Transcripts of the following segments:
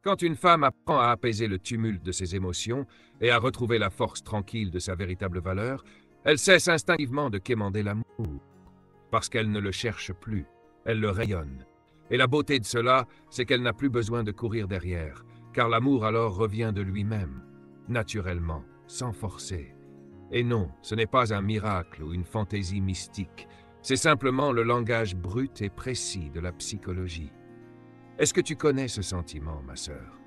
Quand une femme apprend à apaiser le tumulte de ses émotions et à retrouver la force tranquille de sa véritable valeur, elle cesse instinctivement de quémander l'amour, parce qu'elle ne le cherche plus, elle le rayonne. Et la beauté de cela, c'est qu'elle n'a plus besoin de courir derrière, car l'amour alors revient de lui-même, naturellement, sans forcer. Et non, ce n'est pas un miracle ou une fantaisie mystique, c'est simplement le langage brut et précis de la psychologie. Est-ce que tu connais ce sentiment, ma sœur?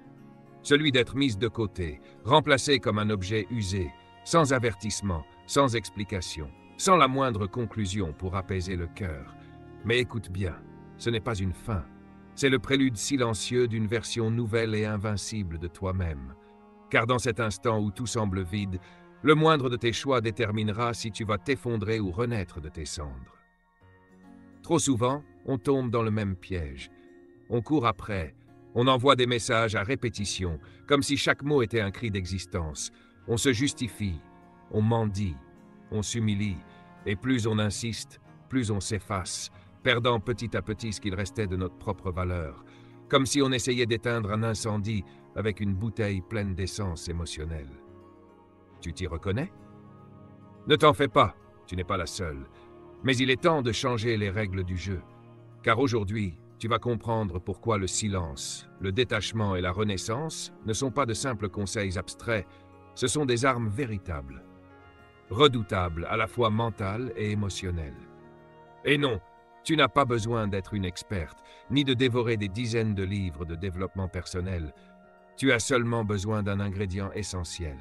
Celui d'être mise de côté, remplacée comme un objet usé, sans avertissement, sans explication, sans la moindre conclusion pour apaiser le cœur. Mais écoute bien, ce n'est pas une fin, c'est le prélude silencieux d'une version nouvelle et invincible de toi-même. Car dans cet instant où tout semble vide, le moindre de tes choix déterminera si tu vas t'effondrer ou renaître de tes cendres. Trop souvent, on tombe dans le même piège. On court après, on envoie des messages à répétition, comme si chaque mot était un cri d'existence. On se justifie, on mendie, on s'humilie, et plus on insiste, plus on s'efface, perdant petit à petit ce qu'il restait de notre propre valeur, comme si on essayait d'éteindre un incendie avec une bouteille pleine d'essence émotionnelle. Tu t'y reconnais? Ne t'en fais pas, tu n'es pas la seule, mais il est temps de changer les règles du jeu, car aujourd'hui, tu vas comprendre pourquoi le silence, le détachement et la renaissance ne sont pas de simples conseils abstraits, ce sont des armes véritables, redoutables à la fois mentales et émotionnelles. Et non, tu n'as pas besoin d'être une experte, ni de dévorer des dizaines de livres de développement personnel. Tu as seulement besoin d'un ingrédient essentiel,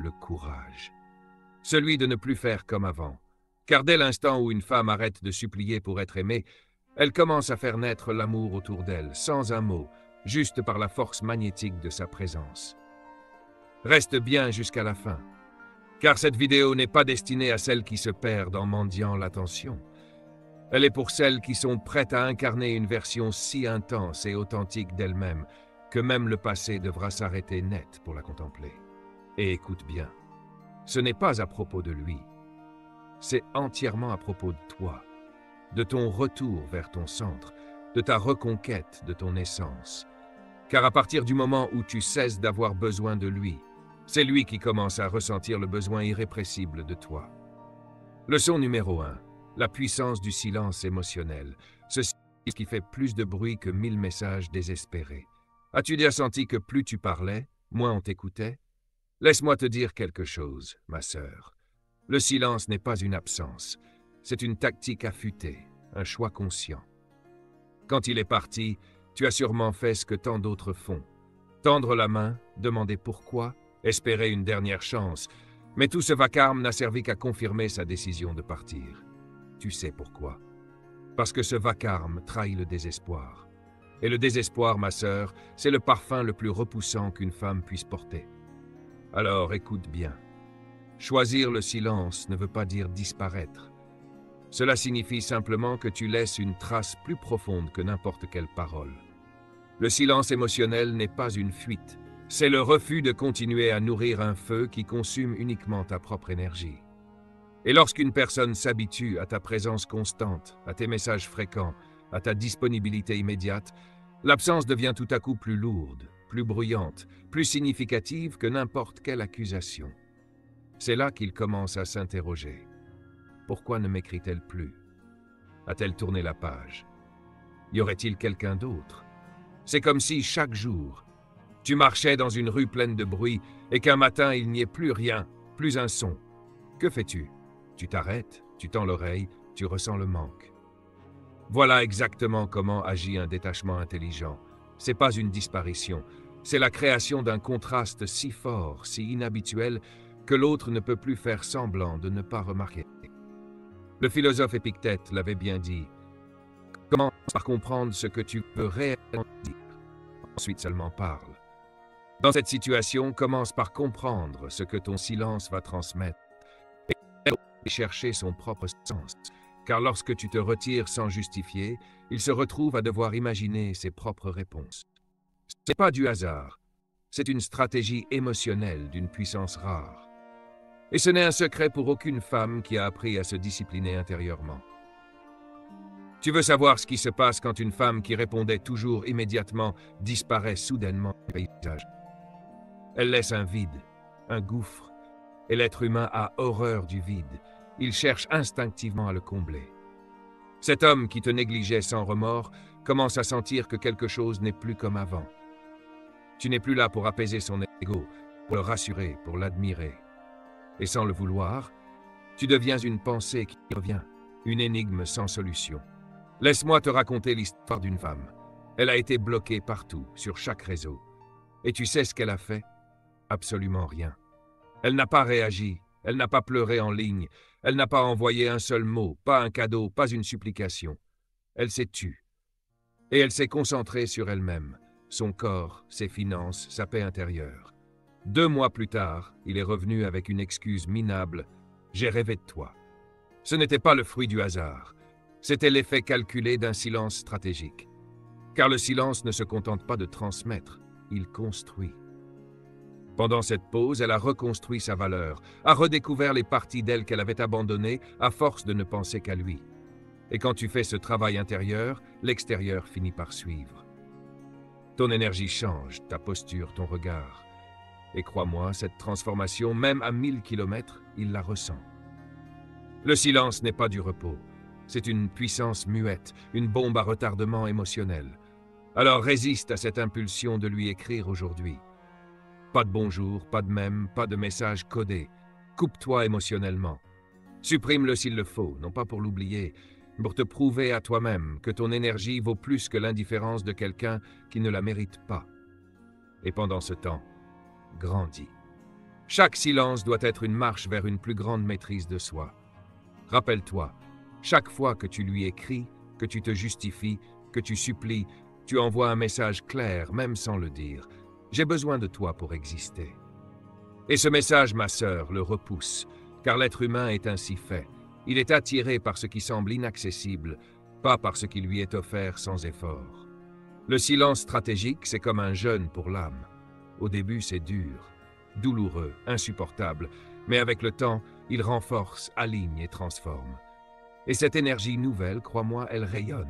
le courage. Celui de ne plus faire comme avant, car dès l'instant où une femme arrête de supplier pour être aimée, elle commence à faire naître l'amour autour d'elle, sans un mot, juste par la force magnétique de sa présence. Reste bien jusqu'à la fin, car cette vidéo n'est pas destinée à celles qui se perdent en mendiant l'attention. Elle est pour celles qui sont prêtes à incarner une version si intense et authentique d'elles-mêmes que même le passé devra s'arrêter net pour la contempler. Et écoute bien, ce n'est pas à propos de lui, c'est entièrement à propos de toi, de ton retour vers ton centre, de ta reconquête de ton essence. Car à partir du moment où tu cesses d'avoir besoin de lui, c'est lui qui commence à ressentir le besoin irrépressible de toi. Leçon numéro 1. La puissance du silence émotionnel. Ceci qui fait plus de bruit que 1000 messages désespérés. As-tu déjà senti que plus tu parlais, moins on t'écoutait? Laisse-moi te dire quelque chose, ma sœur. Le silence n'est pas une absence. C'est une tactique affûtée, un choix conscient. Quand il est parti, tu as sûrement fait ce que tant d'autres font. Tendre la main, demander pourquoi, espérer une dernière chance. Mais tout ce vacarme n'a servi qu'à confirmer sa décision de partir. Tu sais pourquoi. Parce que ce vacarme trahit le désespoir. Et le désespoir, ma sœur, c'est le parfum le plus repoussant qu'une femme puisse porter. Alors écoute bien. Choisir le silence ne veut pas dire disparaître. Cela signifie simplement que tu laisses une trace plus profonde que n'importe quelle parole. Le silence émotionnel n'est pas une fuite, c'est le refus de continuer à nourrir un feu qui consume uniquement ta propre énergie. Et lorsqu'une personne s'habitue à ta présence constante, à tes messages fréquents, à ta disponibilité immédiate, l'absence devient tout à coup plus lourde, plus bruyante, plus significative que n'importe quelle accusation. C'est là qu'il commence à s'interroger. Pourquoi ne m'écrit-elle plus? A-t-elle tourné la page? Y aurait-il quelqu'un d'autre? C'est comme si, chaque jour, tu marchais dans une rue pleine de bruit et qu'un matin, il n'y ait plus rien, plus un son. Que fais-tu? Tu t'arrêtes, tu tends l'oreille, tu ressens le manque. Voilà exactement comment agit un détachement intelligent. C'est pas une disparition, c'est la création d'un contraste si fort, si inhabituel, que l'autre ne peut plus faire semblant de ne pas remarquer. Le philosophe Épictète l'avait bien dit. Commence par comprendre ce que tu veux réellement dire. Ensuite seulement parle. Dans cette situation, commence par comprendre ce que ton silence va transmettre et chercher son propre sens. Car lorsque tu te retires sans justifier, il se retrouve à devoir imaginer ses propres réponses. Ce n'est pas du hasard, c'est une stratégie émotionnelle d'une puissance rare. Et ce n'est un secret pour aucune femme qui a appris à se discipliner intérieurement. Tu veux savoir ce qui se passe quand une femme qui répondait toujours immédiatement disparaît soudainement du paysage. Elle laisse un vide, un gouffre, et l'être humain a horreur du vide. Il cherche instinctivement à le combler. Cet homme qui te négligeait sans remords commence à sentir que quelque chose n'est plus comme avant. Tu n'es plus là pour apaiser son ego, pour le rassurer, pour l'admirer. Et sans le vouloir, tu deviens une pensée qui revient, une énigme sans solution. Laisse-moi te raconter l'histoire d'une femme. Elle a été bloquée partout, sur chaque réseau. Et tu sais ce qu'elle a fait? Absolument rien. Elle n'a pas réagi, elle n'a pas pleuré en ligne, elle n'a pas envoyé un seul mot, pas un cadeau, pas une supplication. Elle s'est tue. Et elle s'est concentrée sur elle-même, son corps, ses finances, sa paix intérieure. 2 mois plus tard, il est revenu avec une excuse minable. « J'ai rêvé de toi ». Ce n'était pas le fruit du hasard. C'était l'effet calculé d'un silence stratégique. Car le silence ne se contente pas de transmettre, il construit. Pendant cette pause, elle a reconstruit sa valeur, a redécouvert les parties d'elle qu'elle avait abandonnées à force de ne penser qu'à lui. Et quand tu fais ce travail intérieur, l'extérieur finit par suivre. Ton énergie change, ta posture, ton regard. Et crois-moi, cette transformation, même à 1000 km, il la ressent. Le silence n'est pas du repos. C'est une puissance muette, une bombe à retardement émotionnel. Alors résiste à cette impulsion de lui écrire aujourd'hui. Pas de bonjour, pas de mème, pas de message codé. Coupe-toi émotionnellement. Supprime-le s'il le faut, non pas pour l'oublier, mais pour te prouver à toi-même que ton énergie vaut plus que l'indifférence de quelqu'un qui ne la mérite pas. Et pendant ce temps, grandis. Chaque silence doit être une marche vers une plus grande maîtrise de soi. Rappelle-toi, chaque fois que tu lui écris, que tu te justifies, que tu supplies, tu envoies un message clair, même sans le dire. J'ai besoin de toi pour exister. Et ce message, ma sœur, le repousse, car l'être humain est ainsi fait. Il est attiré par ce qui semble inaccessible, pas par ce qui lui est offert sans effort. Le silence stratégique, c'est comme un jeûne pour l'âme. Au début, c'est dur, douloureux, insupportable, mais avec le temps, il renforce, aligne et transforme. Et cette énergie nouvelle, crois-moi, elle rayonne.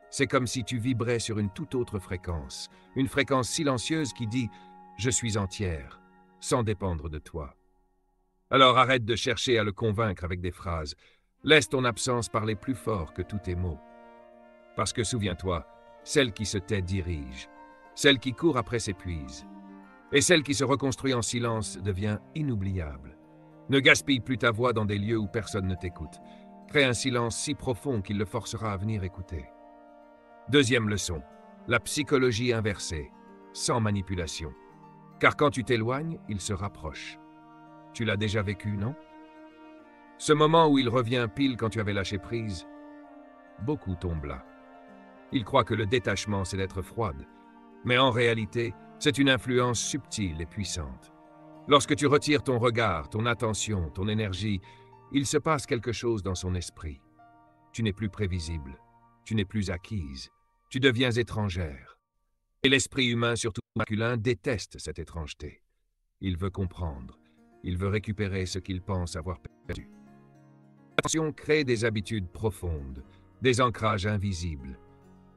C'est comme si tu vibrais sur une toute autre fréquence, une fréquence silencieuse qui dit « Je suis entière », sans dépendre de toi. Alors arrête de chercher à le convaincre avec des phrases. Laisse ton absence parler plus fort que tous tes mots. Parce que souviens-toi, celle qui se tait dirige, celle qui court après s'épuise. Et celle qui se reconstruit en silence devient inoubliable. Ne gaspille plus ta voix dans des lieux où personne ne t'écoute. Crée un silence si profond qu'il le forcera à venir écouter. Deuxième leçon, la psychologie inversée, sans manipulation. Car quand tu t'éloignes, il se rapproche. Tu l'as déjà vécu, non? Ce moment où il revient pile quand tu avais lâché prise, beaucoup tombent là. Ils croient que le détachement, c'est d'être froide. Mais en réalité, c'est une influence subtile et puissante. Lorsque tu retires ton regard, ton attention, ton énergie, il se passe quelque chose dans son esprit. Tu n'es plus prévisible, tu n'es plus acquise, tu deviens étrangère. Et l'esprit humain, surtout masculin, déteste cette étrangeté. Il veut comprendre, il veut récupérer ce qu'il pense avoir perdu. L'attention crée des habitudes profondes, des ancrages invisibles.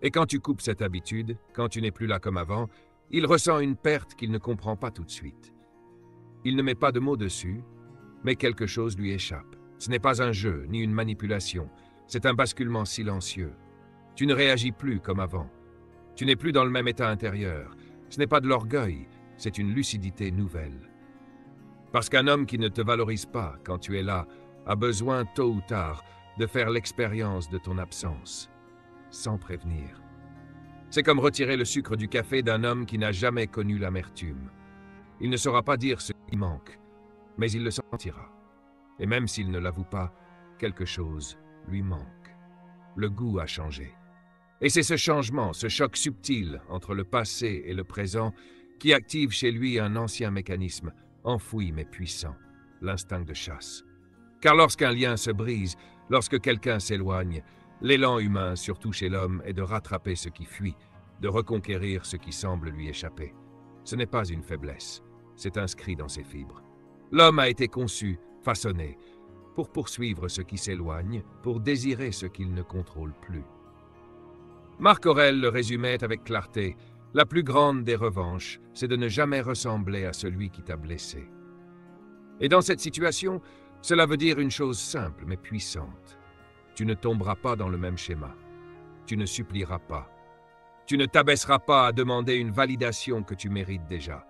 Et quand tu coupes cette habitude, quand tu n'es plus là comme avant, il ressent une perte qu'il ne comprend pas tout de suite. Il ne met pas de mots dessus, mais quelque chose lui échappe. Ce n'est pas un jeu, ni une manipulation, c'est un basculement silencieux. Tu ne réagis plus comme avant. Tu n'es plus dans le même état intérieur. Ce n'est pas de l'orgueil, c'est une lucidité nouvelle. Parce qu'un homme qui ne te valorise pas quand tu es là, a besoin, tôt ou tard, de faire l'expérience de ton absence, sans prévenir. C'est comme retirer le sucre du café d'un homme qui n'a jamais connu l'amertume. Il ne saura pas dire ce qui manque, mais il le sentira. Et même s'il ne l'avoue pas, quelque chose lui manque. Le goût a changé. Et c'est ce changement, ce choc subtil entre le passé et le présent, qui active chez lui un ancien mécanisme, enfoui mais puissant, l'instinct de chasse. Car lorsqu'un lien se brise, lorsque quelqu'un s'éloigne, l'élan humain, surtout chez l'homme, est de rattraper ce qui fuit, de reconquérir ce qui semble lui échapper. Ce n'est pas une faiblesse, c'est inscrit dans ses fibres. L'homme a été conçu, façonné, pour poursuivre ce qui s'éloigne, pour désirer ce qu'il ne contrôle plus. Marc Aurèle le résumait avec clarté. La plus grande des revanches, c'est de ne jamais ressembler à celui qui t'a blessé. Et dans cette situation, cela veut dire une chose simple mais puissante. Tu ne tomberas pas dans le même schéma. Tu ne supplieras pas. Tu ne t'abaisseras pas à demander une validation que tu mérites déjà.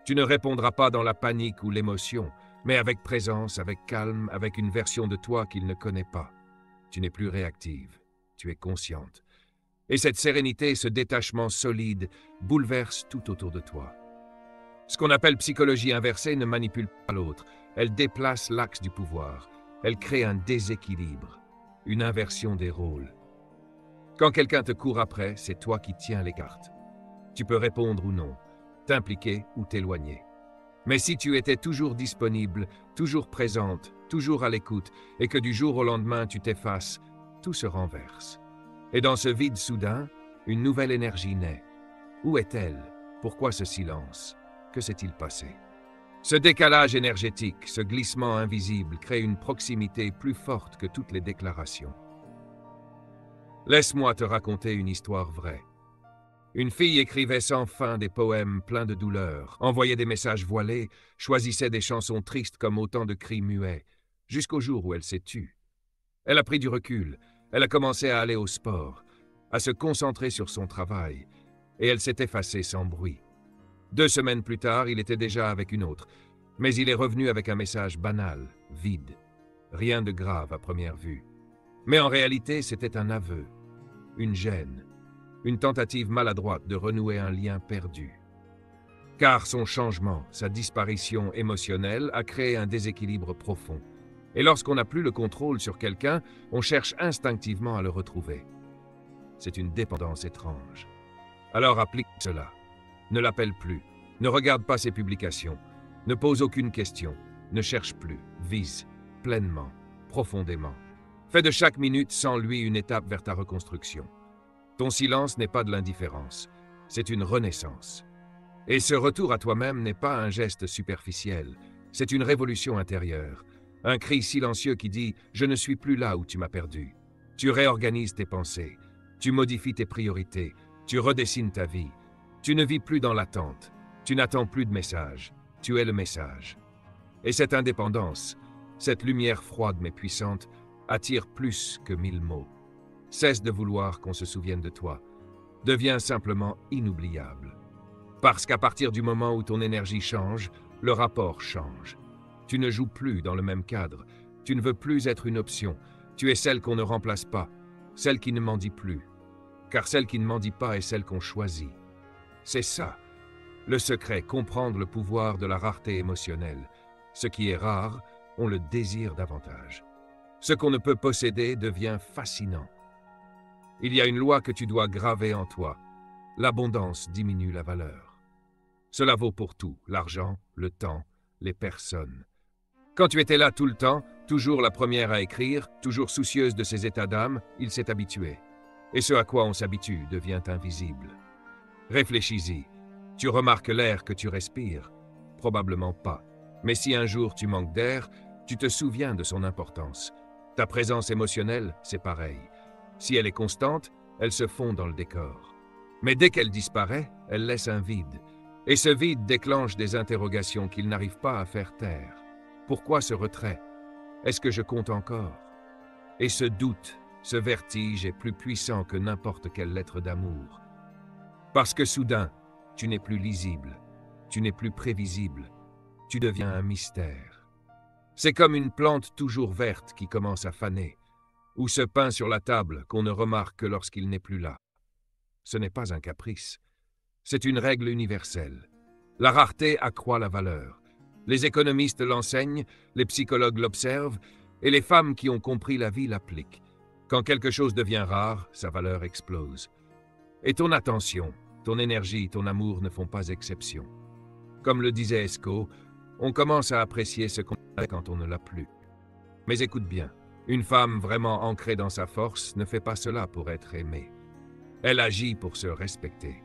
Tu ne répondras pas dans la panique ou l'émotion, mais avec présence, avec calme, avec une version de toi qu'il ne connaît pas. Tu n'es plus réactive, tu es consciente. Et cette sérénité, ce détachement solide, bouleverse tout autour de toi. Ce qu'on appelle psychologie inversée ne manipule pas l'autre. Elle déplace l'axe du pouvoir. Elle crée un déséquilibre, une inversion des rôles. Quand quelqu'un te court après, c'est toi qui tiens les cartes. Tu peux répondre ou non, t'impliquer ou t'éloigner. Mais si tu étais toujours disponible, toujours présente, toujours à l'écoute, et que du jour au lendemain tu t'effaces, tout se renverse. Et dans ce vide soudain, une nouvelle énergie naît. Où est-elle? Pourquoi ce silence? Que s'est-il passé? Ce décalage énergétique, ce glissement invisible, crée une proximité plus forte que toutes les déclarations. Laisse-moi te raconter une histoire vraie. Une fille écrivait sans fin des poèmes pleins de douleur, envoyait des messages voilés, choisissait des chansons tristes comme autant de cris muets, jusqu'au jour où elle s'est tue. Elle a pris du recul, elle a commencé à aller au sport, à se concentrer sur son travail, et elle s'est effacée sans bruit. 2 semaines plus tard, il était déjà avec une autre, mais il est revenu avec un message banal, vide. Rien de grave à première vue. Mais en réalité, c'était un aveu, une gêne, une tentative maladroite de renouer un lien perdu. Car son changement, sa disparition émotionnelle a créé un déséquilibre profond. Et lorsqu'on n'a plus le contrôle sur quelqu'un, on cherche instinctivement à le retrouver. C'est une dépendance étrange. Alors applique cela. Ne l'appelle plus, ne regarde pas ses publications, ne pose aucune question, ne cherche plus, vise, pleinement, profondément. Fais de chaque minute sans lui une étape vers ta reconstruction. Ton silence n'est pas de l'indifférence, c'est une renaissance. Et ce retour à toi-même n'est pas un geste superficiel, c'est une révolution intérieure, un cri silencieux qui dit « Je ne suis plus là où tu m'as perdu ». Tu réorganises tes pensées, tu modifies tes priorités, tu redessines ta vie. Tu ne vis plus dans l'attente, tu n'attends plus de message, tu es le message. Et cette indépendance, cette lumière froide mais puissante, attire plus que 1000 mots. Cesse de vouloir qu'on se souvienne de toi. Deviens simplement inoubliable. Parce qu'à partir du moment où ton énergie change, le rapport change. Tu ne joues plus dans le même cadre. Tu ne veux plus être une option. Tu es celle qu'on ne remplace pas, celle qui ne mendie plus. Car celle qui ne mendie pas est celle qu'on choisit. C'est ça, le secret, comprendre le pouvoir de la rareté émotionnelle. Ce qui est rare, on le désire davantage. Ce qu'on ne peut posséder devient fascinant. Il y a une loi que tu dois graver en toi. L'abondance diminue la valeur. Cela vaut pour tout, l'argent, le temps, les personnes. Quand tu étais là tout le temps, toujours la première à écrire, toujours soucieuse de ses états d'âme, il s'est habitué. Et ce à quoi on s'habitue devient invisible. Réfléchis-y. Tu remarques l'air que tu respires? Probablement pas. Mais si un jour tu manques d'air, tu te souviens de son importance. Ta présence émotionnelle, c'est pareil. Si elle est constante, elle se fond dans le décor. Mais dès qu'elle disparaît, elle laisse un vide. Et ce vide déclenche des interrogations qu'il n'arrive pas à faire taire. Pourquoi ce retrait? Est-ce que je compte encore? Et ce doute, ce vertige est plus puissant que n'importe quelle lettre d'amour. Parce que soudain, tu n'es plus lisible, tu n'es plus prévisible, tu deviens un mystère. C'est comme une plante toujours verte qui commence à faner, ou ce pain sur la table qu'on ne remarque que lorsqu'il n'est plus là. Ce n'est pas un caprice, c'est une règle universelle. La rareté accroît la valeur. Les économistes l'enseignent, les psychologues l'observent, et les femmes qui ont compris la vie l'appliquent. Quand quelque chose devient rare, sa valeur explose. Et ton attention, ton énergie, ton amour ne font pas exception. Comme le disait Esco, on commence à apprécier ce qu'on a quand on ne l'a plus. Mais écoute bien, une femme vraiment ancrée dans sa force ne fait pas cela pour être aimée. Elle agit pour se respecter.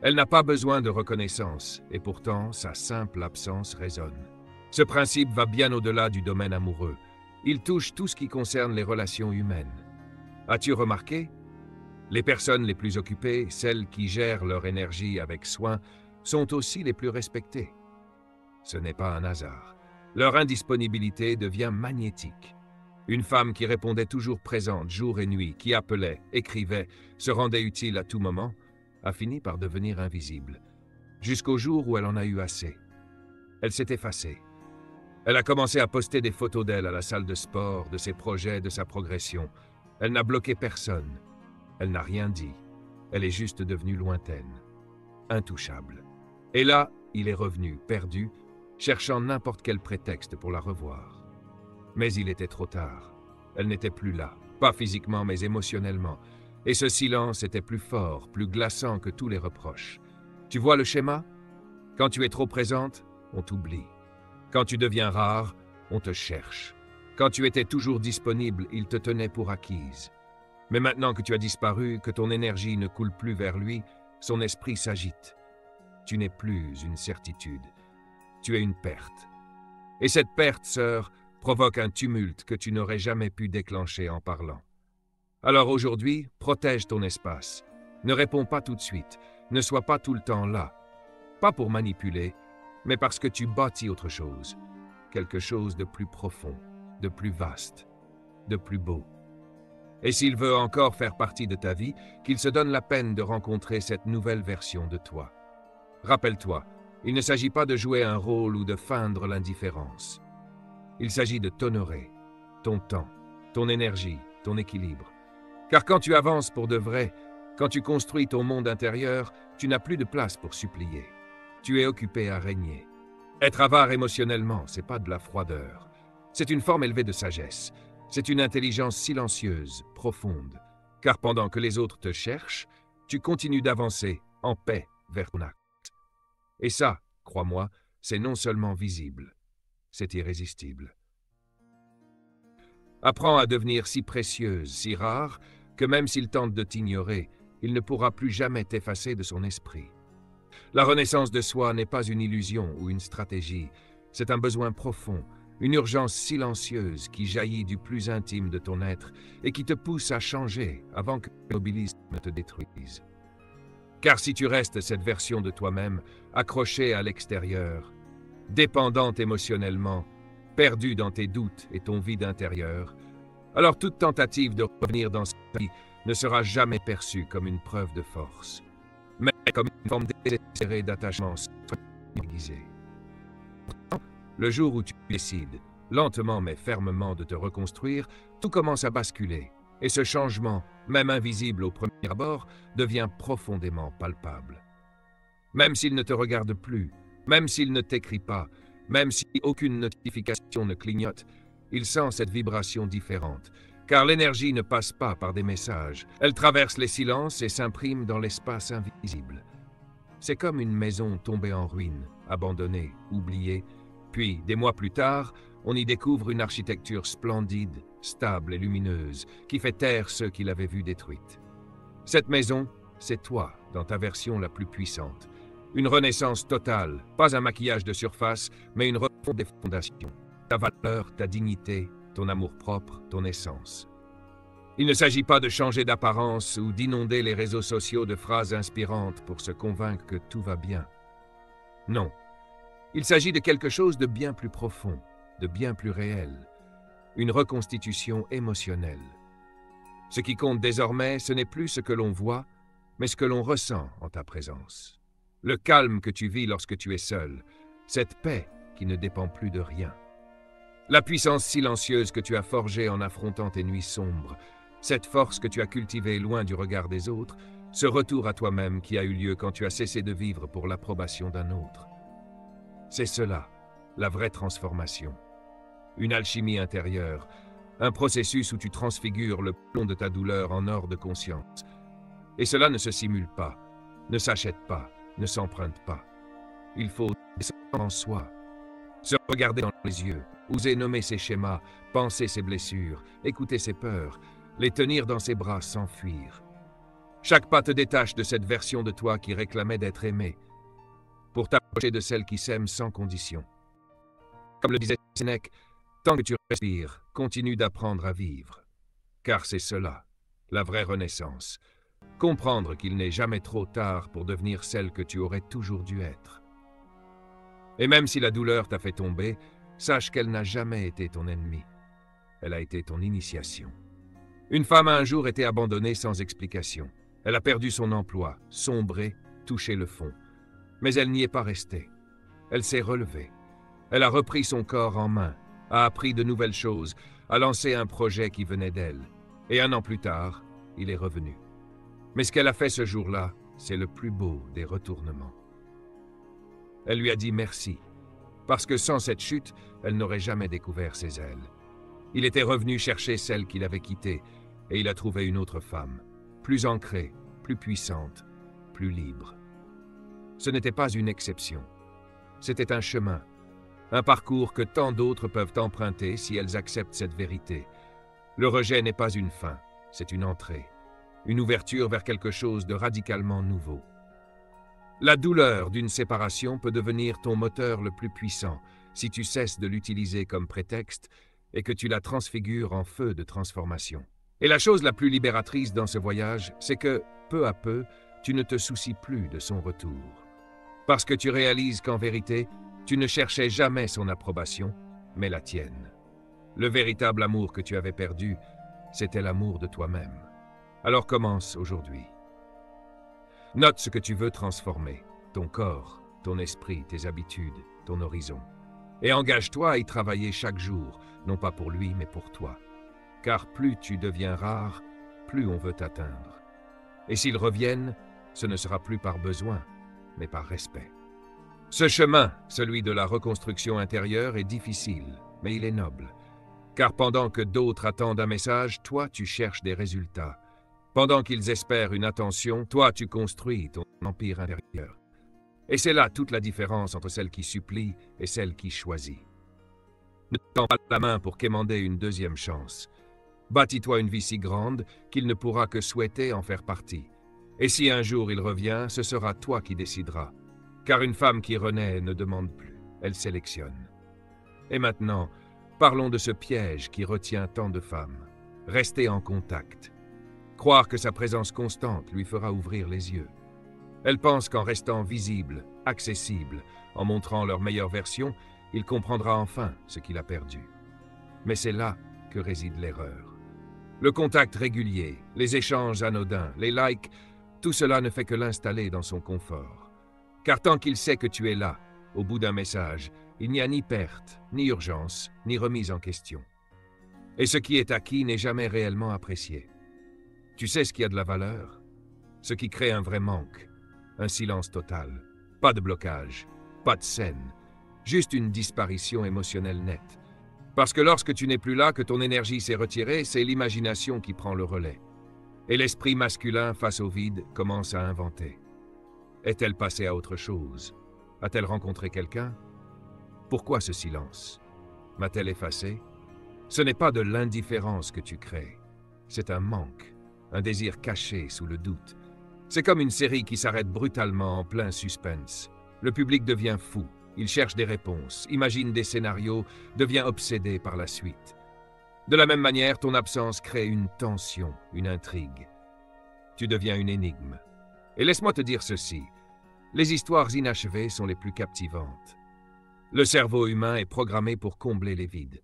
Elle n'a pas besoin de reconnaissance, et pourtant sa simple absence résonne. Ce principe va bien au-delà du domaine amoureux. Il touche tout ce qui concerne les relations humaines. As-tu remarqué? Les personnes les plus occupées, celles qui gèrent leur énergie avec soin, sont aussi les plus respectées. Ce n'est pas un hasard. Leur indisponibilité devient magnétique. Une femme qui répondait toujours présente jour et nuit, qui appelait, écrivait, se rendait utile à tout moment, a fini par devenir invisible, jusqu'au jour où elle en a eu assez. Elle s'est effacée. Elle a commencé à poster des photos d'elle à la salle de sport, de ses projets, de sa progression. Elle n'a bloqué personne. Elle n'a rien dit. Elle est juste devenue lointaine, intouchable. Et là, il est revenu, perdu, cherchant n'importe quel prétexte pour la revoir. Mais il était trop tard. Elle n'était plus là, pas physiquement mais émotionnellement. Et ce silence était plus fort, plus glaçant que tous les reproches. Tu vois le schéma? Quand tu es trop présente, on t'oublie. Quand tu deviens rare, on te cherche. Quand tu étais toujours disponible, il te tenait pour acquise. Mais maintenant que tu as disparu, que ton énergie ne coule plus vers lui, son esprit s'agite. Tu n'es plus une certitude. Tu es une perte. Et cette perte, sœur, provoque un tumulte que tu n'aurais jamais pu déclencher en parlant. Alors aujourd'hui, protège ton espace. Ne réponds pas tout de suite. Ne sois pas tout le temps là. Pas pour manipuler, mais parce que tu bâtis autre chose. Quelque chose de plus profond, de plus vaste, de plus beau. Et s'il veut encore faire partie de ta vie, qu'il se donne la peine de rencontrer cette nouvelle version de toi. Rappelle-toi, il ne s'agit pas de jouer un rôle ou de feindre l'indifférence. Il s'agit de t'honorer, ton temps, ton énergie, ton équilibre. Car quand tu avances pour de vrai, quand tu construis ton monde intérieur, tu n'as plus de place pour supplier. Tu es occupé à régner. Être avare émotionnellement, c'est pas de la froideur. C'est une forme élevée de sagesse. C'est une intelligence silencieuse, profonde. Car pendant que les autres te cherchent, tu continues d'avancer en paix vers ton acte. Et ça, crois-moi, c'est non seulement visible, c'est irrésistible. Apprends à devenir si précieuse, si rare, que même s'il tente de t'ignorer, il ne pourra plus jamais t'effacer de son esprit. La renaissance de soi n'est pas une illusion ou une stratégie, c'est un besoin profond, une urgence silencieuse qui jaillit du plus intime de ton être et qui te pousse à changer avant que l'immobilisme ne te détruise. Car si tu restes cette version de toi-même, accrochée à l'extérieur, dépendante émotionnellement, perdue dans tes doutes et ton vide intérieur, alors toute tentative de revenir dans cette vie ne sera jamais perçue comme une preuve de force, mais comme une forme désespérée d'attachement déguisé. Le jour où tu décides, lentement mais fermement de te reconstruire, tout commence à basculer, et ce changement, même invisible au premier abord, devient profondément palpable. Même s'il ne te regarde plus, même s'il ne t'écrit pas, même si aucune notification ne clignote, il sent cette vibration différente, car l'énergie ne passe pas par des messages, elle traverse les silences et s'imprime dans l'espace invisible. C'est comme une maison tombée en ruine, abandonnée, oubliée, puis, des mois plus tard, on y découvre une architecture splendide, stable et lumineuse, qui fait taire ceux qui l'avaient vue détruite. Cette maison, c'est toi, dans ta version la plus puissante. Une renaissance totale, pas un maquillage de surface, mais une refonte des fondations. Ta valeur, ta dignité, ton amour-propre, ton essence. Il ne s'agit pas de changer d'apparence ou d'inonder les réseaux sociaux de phrases inspirantes pour se convaincre que tout va bien. Non. Il s'agit de quelque chose de bien plus profond, de bien plus réel. Une reconstitution émotionnelle. Ce qui compte désormais, ce n'est plus ce que l'on voit, mais ce que l'on ressent en ta présence. Le calme que tu vis lorsque tu es seul, cette paix qui ne dépend plus de rien. La puissance silencieuse que tu as forgée en affrontant tes nuits sombres, cette force que tu as cultivée loin du regard des autres, ce retour à toi-même qui a eu lieu quand tu as cessé de vivre pour l'approbation d'un autre. C'est cela, la vraie transformation. Une alchimie intérieure, un processus où tu transfigures le plomb de ta douleur en or de conscience. Et cela ne se simule pas, ne s'achète pas, ne s'emprunte pas. Il faut descendre en soi, se regarder dans les yeux, oser nommer ses schémas, penser ses blessures, écouter ses peurs, les tenir dans ses bras sans fuir. Chaque pas te détache de cette version de toi qui réclamait d'être aimée, pour t'approcher de celle qui s'aime sans condition. Comme le disait Sénèque, Tant que tu respires, continue d'apprendre à vivre. Car c'est cela, la vraie renaissance. Comprendre qu'il n'est jamais trop tard pour devenir celle que tu aurais toujours dû être. Et même si la douleur t'a fait tomber, sache qu'elle n'a jamais été ton ennemi. Elle a été ton initiation. Une femme a un jour été abandonnée sans explication. Elle a perdu son emploi, sombré, touché le fond. Mais elle n'y est pas restée. Elle s'est relevée. Elle a repris son corps en main, a appris de nouvelles choses, a lancé un projet qui venait d'elle. Et 1 an plus tard, il est revenu. Mais ce qu'elle a fait ce jour-là, c'est le plus beau des retournements. Elle lui a dit merci, parce que sans cette chute, elle n'aurait jamais découvert ses ailes. Il était revenu chercher celle qu'il avait quittée, et il a trouvé une autre femme, plus ancrée, plus puissante, plus libre. Ce n'était pas une exception. C'était un chemin, un parcours que tant d'autres peuvent emprunter si elles acceptent cette vérité. Le rejet n'est pas une fin, c'est une entrée, une ouverture vers quelque chose de radicalement nouveau. La douleur d'une séparation peut devenir ton moteur le plus puissant si tu cesses de l'utiliser comme prétexte et que tu la transfigures en feu de transformation. Et la chose la plus libératrice dans ce voyage, c'est que, peu à peu, tu ne te soucies plus de son retour. Parce que tu réalises qu'en vérité, tu ne cherchais jamais son approbation, mais la tienne. Le véritable amour que tu avais perdu, c'était l'amour de toi-même. Alors commence aujourd'hui. Note ce que tu veux transformer, ton corps, ton esprit, tes habitudes, ton horizon. Et engage-toi à y travailler chaque jour, non pas pour lui, mais pour toi. Car plus tu deviens rare, plus on veut t'atteindre. Et s'ils reviennent, ce ne sera plus par besoin, mais par respect. Ce chemin, celui de la reconstruction intérieure, est difficile, mais il est noble. Car pendant que d'autres attendent un message, toi tu cherches des résultats. Pendant qu'ils espèrent une attention, toi tu construis ton empire intérieur. Et c'est là toute la différence entre celle qui supplie et celle qui choisit. Ne tends pas la main pour quémander une deuxième chance. Bâtis-toi une vie si grande qu'il ne pourra que souhaiter en faire partie. Et si un jour il revient, ce sera toi qui décideras. Car une femme qui renaît ne demande plus, elle sélectionne. Et maintenant, parlons de ce piège qui retient tant de femmes. Rester en contact. Croire que sa présence constante lui fera ouvrir les yeux. Elle pense qu'en restant visible, accessible, en montrant leur meilleure version, il comprendra enfin ce qu'il a perdu. Mais c'est là que réside l'erreur. Le contact régulier, les échanges anodins, les likes, tout cela ne fait que l'installer dans son confort. Car tant qu'il sait que tu es là, au bout d'un message, il n'y a ni perte, ni urgence, ni remise en question. Et ce qui est acquis n'est jamais réellement apprécié. Tu sais ce qui a de la valeur? Ce qui crée un vrai manque, un silence total, pas de blocage, pas de scène, juste une disparition émotionnelle nette. Parce que lorsque tu n'es plus là, que ton énergie s'est retirée, c'est l'imagination qui prend le relais. Et l'esprit masculin, face au vide, commence à inventer. Est-elle passée à autre chose? A-t-elle rencontré quelqu'un? Pourquoi ce silence? M'a-t-elle effacé? Ce n'est pas de l'indifférence que tu crées, c'est un manque. Un désir caché sous le doute. C'est comme une série qui s'arrête brutalement en plein suspense. Le public devient fou, il cherche des réponses, imagine des scénarios, devient obsédé par la suite. De la même manière, ton absence crée une tension, une intrigue. Tu deviens une énigme. Et laisse-moi te dire ceci, les histoires inachevées sont les plus captivantes. Le cerveau humain est programmé pour combler les vides.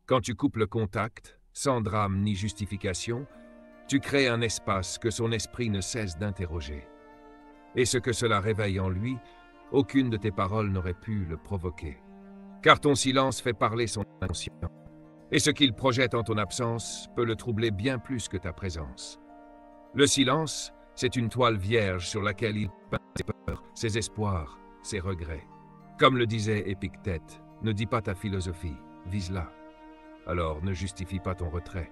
Quand tu coupes le contact, sans drame ni justification, tu crées un espace que son esprit ne cesse d'interroger. Et ce que cela réveille en lui, aucune de tes paroles n'aurait pu le provoquer. Car ton silence fait parler son inconscient. Et ce qu'il projette en ton absence peut le troubler bien plus que ta présence. Le silence, c'est une toile vierge sur laquelle il peint ses peurs, ses espoirs, ses regrets. Comme le disait Épictète, ne dis pas ta philosophie, vise-la. Alors ne justifie pas ton retrait.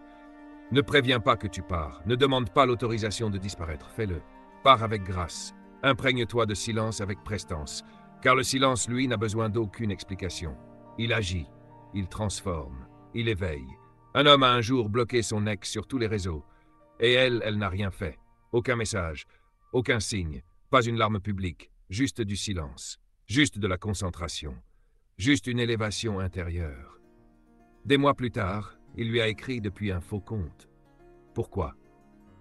Ne préviens pas que tu pars, ne demande pas l'autorisation de disparaître, fais-le. Pars avec grâce, imprègne-toi de silence avec prestance, car le silence, lui, n'a besoin d'aucune explication. Il agit, il transforme, il éveille. Un homme a un jour bloqué son ex sur tous les réseaux, et elle n'a rien fait. Aucun message, aucun signe, pas une larme publique, juste du silence, juste de la concentration, juste une élévation intérieure. Des mois plus tard, il lui a écrit depuis un faux compte. Pourquoi?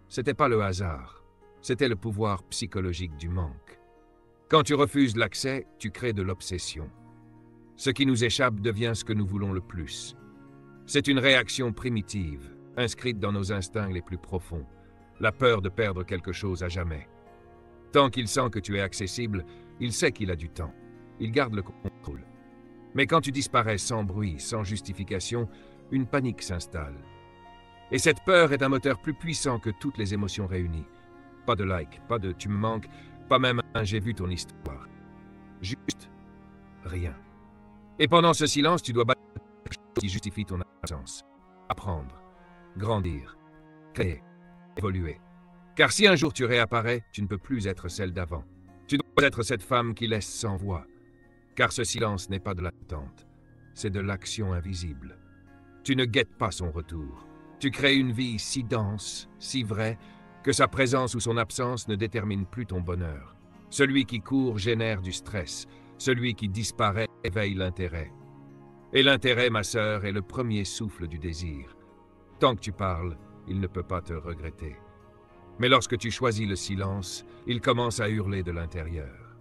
C'était pas le hasard, c'était le pouvoir psychologique du manque. Quand tu refuses l'accès, tu crées de l'obsession. Ce qui nous échappe devient ce que nous voulons le plus. C'est une réaction primitive, inscrite dans nos instincts les plus profonds, la peur de perdre quelque chose à jamais. Tant qu'il sent que tu es accessible, il sait qu'il a du temps. Il garde le contrôle. Mais quand tu disparais sans bruit, sans justification, une panique s'installe. Et cette peur est un moteur plus puissant que toutes les émotions réunies. Pas de like, pas de tu me manques, pas même un j'ai vu ton histoire. Juste rien. Et pendant ce silence, tu dois battre quelque chose qui justifie ton absence. Apprendre, grandir, créer, évoluer. Car si un jour tu réapparais, tu ne peux plus être celle d'avant. Tu dois être cette femme qui laisse sans voix. Car ce silence n'est pas de l'attente, c'est de l'action invisible. Tu ne guettes pas son retour. Tu crées une vie si dense, si vraie, que sa présence ou son absence ne détermine plus ton bonheur. Celui qui court génère du stress. Celui qui disparaît éveille l'intérêt. Et l'intérêt, ma sœur, est le premier souffle du désir. Tant que tu parles, il ne peut pas te regretter. Mais lorsque tu choisis le silence, il commence à hurler de l'intérieur.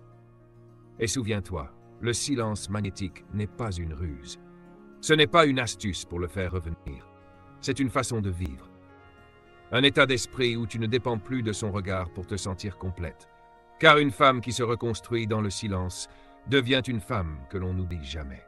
Et souviens-toi, le silence magnétique n'est pas une ruse. Ce n'est pas une astuce pour le faire revenir. C'est une façon de vivre. Un état d'esprit où tu ne dépends plus de son regard pour te sentir complète. Car une femme qui se reconstruit dans le silence devient une femme que l'on n'oublie jamais.